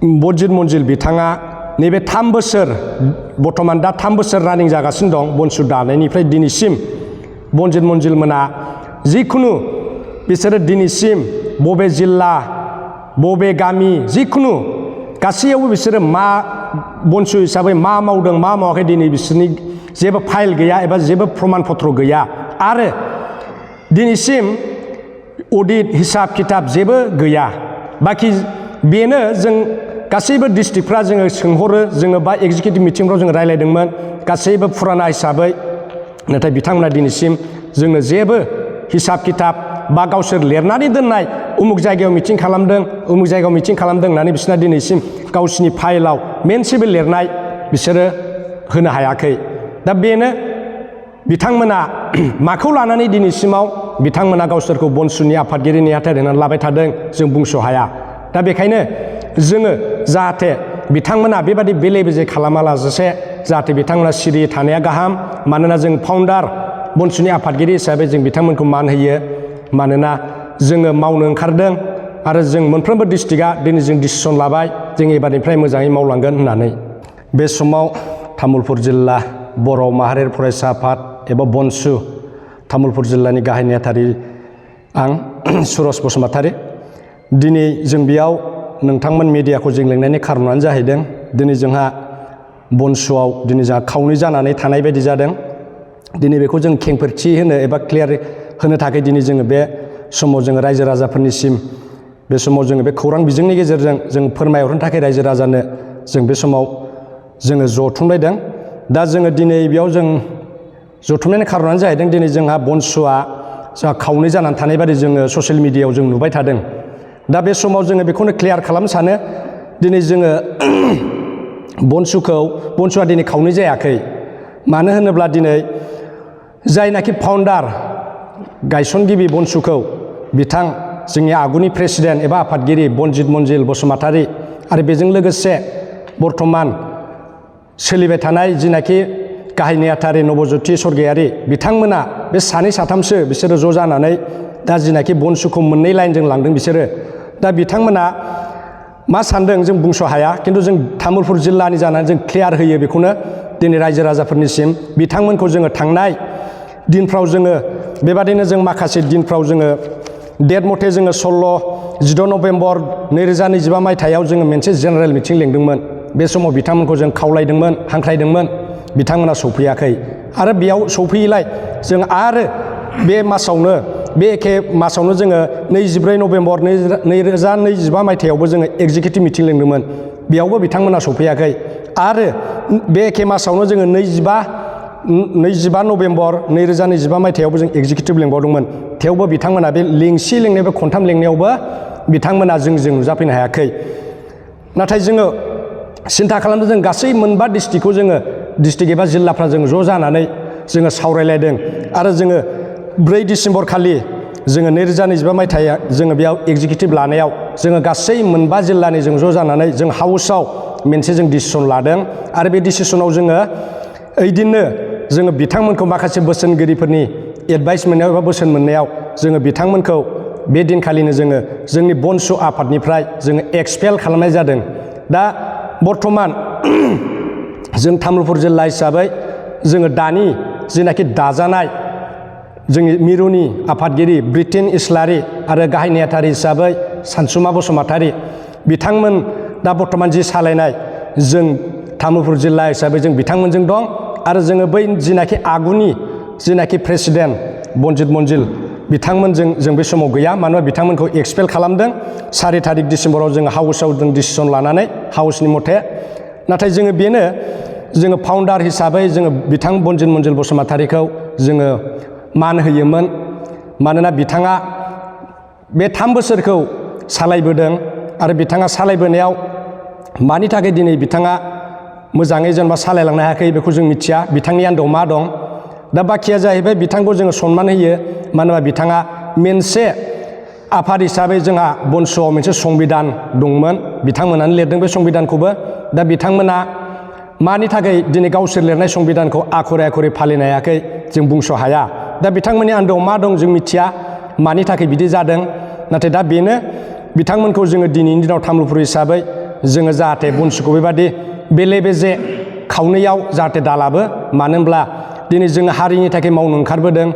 बजित मन्जिल बिथाङा नैबे 3 बोसोर बर्तमान दा 3 बोसोर रानिं जागासिनो दं बनसु दानायनिफ्राय दिनैसिम बजित मन्जिल मोना जिखुनु बिसोरो दिनैसिम बबे जिल्ला बबे गामि जिखुनु गासैयावबो बिसोरो मा बनसु हिसाबै मा मावदों मा मावाखै दिनै बिसोरनि जेबो फाइल गैया एबा जेबो प्रमाण पत्र गैया आरो दिनैसिम अडिट हिसाब किताब जेबो गैया बाखि बेनो जों गासैबो डिस्ट्रिक्टफ्रा जोङो सोंहरो जोङो बा एग्जिकिउटिभ मिटिंफ्राव जोङो रायलायदोंमोन गासैबो फुराना हिसाबै नाथाय बिथांमोना दिनैसिम जोंनो जेबो हिसाब किताब बा गावसोर लिरनानै दोननाय उमुक जायगायाव मिटिं खालामदों उमुक जायगायाव मिटिं खालामदों होननानै बिसोरना दिनैसिम गावसिनि फाइलाव मोनसेबो लिरनाय बिसोरो होनो हायाखै दा बेनो बिथांमोना माखौ लानानै दिनैसिमाव बिथांमोना गावसोरखौ बनसुनि आफादगिरि नेहाथारि होननानै लाबाय थादों जों बुंस' हाया दा बेखायनो जोङो जाहाथे बिथांमोना बेबादि बेले बेजे खालामालासे जाहाथे बिथांमोना सिरि थानाया गाहाम मानोना जों फाउन्डार बनसुनि आफादगिरि हिसाबै जों बिथांमोनखौ मान होयो मानोना जोङो मावनो ओंखारदों आरो जों मोनफ्रोमबो डिस्ट्रिक्टआ दिनै जों डिसिसन लाबाय जों एबारनिफ्राय मोजाङै मावलांगोन होननानै बे समाव तामुलपुर जिल्ला बर' माहारियारि फरायसा आफाद एबा बनसु तामुलपुर जिल्लानि गाहाय नेहाथारि आं सुरज बसुमतारी दिनै जों बेयाव नोंथांमोन मिडियाखौ जों लिंनायनि खारनानो जाहैदों दिनै जोंहा बनसुआव दिनै जोंहा खावनै जानानै थानाय बायदि जादों दिनै बेखौ जों खेंफोरथि होनो एबा क्लियार होनो थाखाय दिनै जोङो बे समाव जोङो रायजो राजाफोरनिसिम बे समाव जोङो बे खौरां बिजोंनि गेजेरजों जों फोरमायहरनो थाखाय रायजो राजानो जों बे समाव जोङो जथुमलायदों दा जोङो दिनै बेयाव जों जथुमनायनि खारनानो जाहैदों दिनै जोंहा बनसुआ जोंहा खावनै जानानै थानाय बादि जोङो ससियेल मिडियायाव जों नुबाय थादों दा बे समाव जोङो बेखौनो क्लियार खालामनो सानो दिनै जोङो बनसुआ दिनै खावनै जायाखै मानो होनोब्ला दिनै जायनाखि फाउन्डार गायसनगिरि बनसुखौ बिथां जोंनि आगुनि प्रेसिडेन्ट एबा आफादगिरि बजित मन्जिल बसुमतारी आरो बेजों लोगोसे बर्तमान सोलिबाय थानाय जिनाखि गाहाय नेहाथारि नबज्योति स्वर्गियारि बिथांमोना बे सानै साथामसो बिसोरो ज' जानानै दा जिनाखि बनसुखौ मोननै लाइनजों लांदों बिसोरो दा बिथांमोना मा सानदों जों बुंस' हाया खिन्थु जों तामुलपुर जिल्लानि जानानै जों क्लियार होयो बेखौनो दिनै रायजो राजाफोरनिसिम बिथांमोनखौ जोङो थांनाय दिनफ्राव जोङो बेबादिनो जों माखासे दिनफ्राव जोङो डेट मथे जोङो 16 नभेम्बर 2025 मायथाइयाव जोङो मोनसे जेनेरेल मिटिं लिंदोंमोन बे समाव बिथांमोनखौ जों खावलायदोंमोन हांख्रायदोंमन बिथांमोना सौफैयाखै आरो बेयाव सौफैयैलाय जों आरो बे मासावनो बे एखे मासावनो जोङो 24 नभेम्बर 2025 मायथाइयावबो जोङो एग्जिकिउटिभ मिटिं लिंदोंमोन बेयावबो बिथांमोना सौफैयाखै आरो बे एखे मासावनो जोङो 25 नभेम्बर 2025 मायथाइयावबो जों एग्जिकिउटिभ लिंबावदोंमोन थेवबो बिथांमोना बे लिंनाय बे खनथाम लिंनायावबो बिथांमोना जों नुजाफैनो हायाखै नाथाय जोङो सिन्था खालामदों जों गासै मोनबा डिस्ट्रिक्टखौ जोङो डिस्ट्रिक्ट एबा जिल्लाफ्रा जों ज' जानानै जोङो सावरायलायदों आरो जोङो 4 डिसेम्बर खालि जोङो 2025 मायथाइया जोङो बेयाव एग्जिकिउटिभ लानायाव जोङो गासै मोनबा जिल्लानि जों ज' जानानै जों हाउसआव मोनसे जों डिसिसन लादों आरो बे डिसिसनाव जोङो ओइदिननो जोङो बिथांमोनखौ माखासे बोसोनगिरिफोरनि एडभाइस मोननायाव एबा बोसोन मोननायाव जोङो बिथांमोनखौ बे दिनखालिनो जोङो जोंनि बनसु आफादनिफ्राय जोङो एक्सपेल खालामनाय जादों दा बर्तमान जों तामुलपुर जिल्ला हिसाबै जोङो दानि जिनाखि दाजानाय जोंनि मिरुनि आफादगिरि ब्रिटेन इस्लारि आरो गाहाय नेहाथारि हिसाबै सानसुमा बसुमतारी बिथांमोन दा बर्तमान जि सालायनाय जों तामुलपुर जिल्ला हिसाबै जों बिथांमोनजों दं आरो जोङो बै जिनाखि आगुनि जिनाखि प्रेसिडेन्ट बजित मन्जिल बिथांमोनजों जों बे समाव गैया मानोना बिथांमोनखौ एक्सपेल खालामदों 4 तारिख डिसेम्बराव जोङो हाउसआव जों डिसिसन लानानै हाउसनि मथे नाथाय जोङो बेनो जोङो फाउन्डार हिसाबै जोङो बिथां बजित मन्जिल बसुमतारीखौ जोङो मान होयोमोन मानोना बिथाङा बे 3 बोसोरखौ सालायबोदों आरो बिथाङा सालायबोनायाव मानि थाखाय दिनै बिथाङा मोजाङै जेनेबा सालायलांनो हायाखै बेखौ जों मिथिया बिथांनि आन्दोआव मा दं दा बाखिया जाहैबाय बिथांखौ जोङो सनमान होयो मानो होनबा बिथाङा मोनसे आफाद हिसाबै जोंहा बनसुआव मोनसे संबिधान दंमोन बिथांमोनानो लिरदों बे संबिधानखौबो दा बिथांमोना मानि थाखाय दिनै गावसोर लिरनाय संबिधानखौ आखरे आखरे फालिनो हायाखै जों बुंस' हाया दा बिथांमोननि आन्दोआव मा दं जों मिथिया मानि थाखाय बिदि जादों नाथाय दा बेनो बिथांमोनखौ जोङो दिनैनि दिनाव तामुलपुर हिसाबै जोङो जाहाथे बनसुखौ बेबादि बेले बेजे खावनैयाव जाहाथे दालाबो मानो होनब्ला दिनै जोङो हारिनि थाखाय मावनो ओंखारबोदों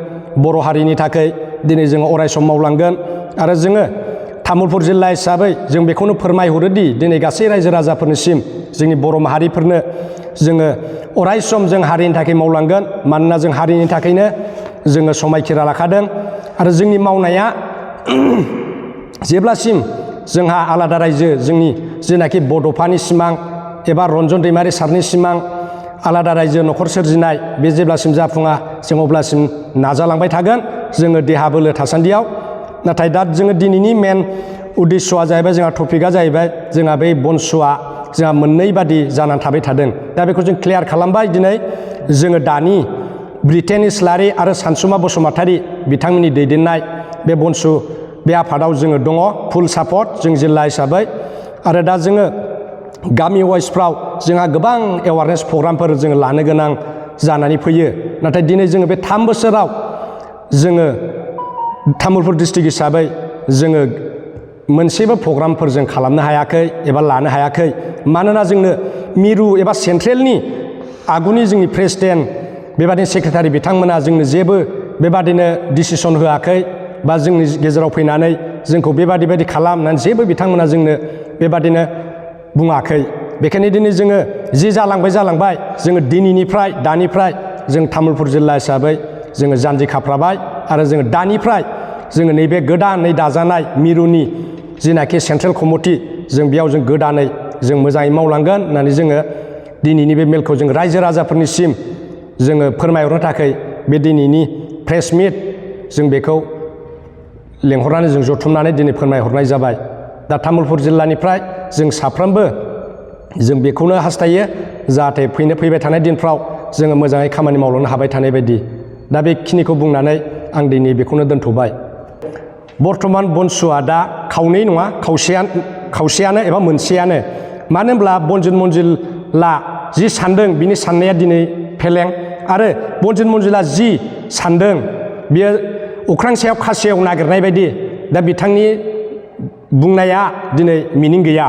बर' हारिनि थाखाय दिनै जोङो अरायसम मावलांगोन आरो जोङो तामुलपुर जिल्ला हिसाबै जों बेखौनो फोरमायहरोदि दिनै गासै रायजो राजाफोरनिसिम जोंनि बर' माहारिफोरनो जोङो अरायसम जों हारिनि थाखाय मावलांगोन मानोना जों हारिनि थाखायनो जोङो समायखिरा लाखादों आरो जोंनि मावनाया जेब्लासिम जोंहा आलादा रायजो जोंनि जेनाखि बड'फानि सिमां एबा रन्जन दैमारि सारनि सिमां आलादा रायजो न'खर सोरजिनाय बे जेब्लासिम जाफुङा जों अब्लासिम नाजालांबाय थागोन जोङो देहा बोलो थासान्दियाव नाथाय दा जोङो दिनैनि मेन उद्देस्यआ जाहैबाय जोंहा टपिकआ जाहैबाय जोंहा बै बनसुआ जोंहा मोननै बादि जानानै थाबाय थादों दा बेखौ जों क्लियार खालामबाय दिनै जोङो दानि ब्रिटेन इस्लारि आरो सानसुमा बसुमतारी बिथांमोननि दैदेननाय बे बनसु बे आफादाव जोङो दङ फुल सापर्ट जों जिल्ला हिसाबै आरो दा जोङो गामि वाइसफ्राव जोंहा गोबां एवारनेस प्रग्रामफोर जोङो लानो गोनां जानानै फैयो नाथाय दिनै जोङो बे 3 बोसोराव जोङो तामुलपुर डिस्ट्रिक्ट हिसाबै जोङो मोनसेबो प्रग्रामफोर जों खालामनो हायाखै एबा लानो हायाखै मानोना जोंनो मिरु एबा सेन्ट्रेलनि आगुनि जोंनि प्रेसिडेन्ट बेबादिनो सेक्रेटारि बिथांमोना जोंनो जेबो बेबादिनो डिसिसन होआखै बा जोंनि गेजेराव फैनानै जोंखौ बेबादि खालाम होननानै जेबो बिथांमोना जोंनो बेबादिनो बुङाखै बेखायनो दिनै जोङो जि जालांबाय जोङो दिनैनिफ्राय दानिफ्राय जों तामुलपुर जिल्ला हिसाबै जोङो जानजि खाफ्राबाय आरो जोङो दानिफ्राय जोङो नैबे गोदानै दाजानाय मिरुनि जिनाखि सेन्ट्रेल कमिटि जों बेयाव जों गोदानै जों मोजाङै मावलांगोन होननानै जोङो दिनैनि बे मेलखौ जों रायजो राजाफोरनिसिम जोङो फोरमायहरनो थाखाय बे दिनैनि प्रेस मिट जों बेखौ लेंहरनानै जों जथुमनानै दिनै फोरमायहरनाय जाबाय दा तामुलपुर जिल्लानिफ्राय जों साफ्रोमबो जों बेखौनो हास्थायो जाहाथे फैबाय थानाय दिनफ्राव जोङो मोजाङै खामानि मावलांनो हाबाय थानाय बायदि दा बेखिनिखौ बुंनानै आं दिनै बेखौनो दोनथ'बाय बर्थमान बनसुआ दा खावनै नङा खावसेयानो एबा मोनसेयानो मानो होनब्ला बनजित मन्जिला जि सानदों बिनि साननाया दिनै फेलें आरो बनजित मन्जिला जि सानदों बियो अख्रां सायाव खासेव नागिरनाय बायदि दा बिथांनि बुंनाया दिनै मिनिं गैया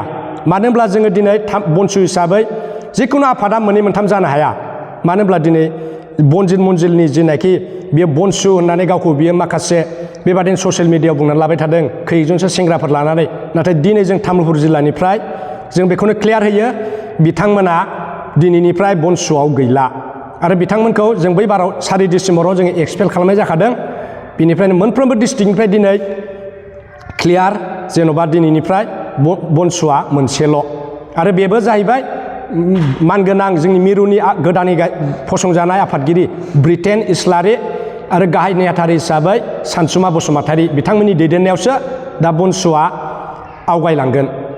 मानो होनब्ला जोङो दिनै बनसु हिसाबै जिखुनु आफादा मोननै मोनथाम जानो हाया मानो होनब्ला दिनै बनजित मन्जिलनि जेनाखि बियो बनसु होननानै गावखौ बियो माखासे बेबादिनो ससियेल मिडियायाव बुंनानै लाबाय थादों खैजनसो सेंग्राफोर लानानै नाथाय दिनै जों तामुलपुर जिल्लानिफ्राय जों बेखौनो क्लियार होयो बिथांमोना दिनैनिफ्राय बनसुआव गैला आरो बिथांमोनखौ जों बै बाराव 4 डिसेम्बराव जोङो एक्सपेल खालामनाय जाखादों बिनिफ्रायनो मोनफ्रोमबो डिस्ट्रिक्टनिफ्राय दिनै क्लियार जेन'बा दिनैनिफ्राय बनसुआ मोनसेल' आरो बेबो जाहैबाय मानगोनां जोंनि मिरुनि गोदानै फसंजानाय आफादगिरि ब्रिटेन इस्लारि आरो गाहाय नेहाथारि हिसाबै सानसुमा बसुमतारी बिथांमोननि दैदेननायावसो दा बनसुआ आवगायलांगोन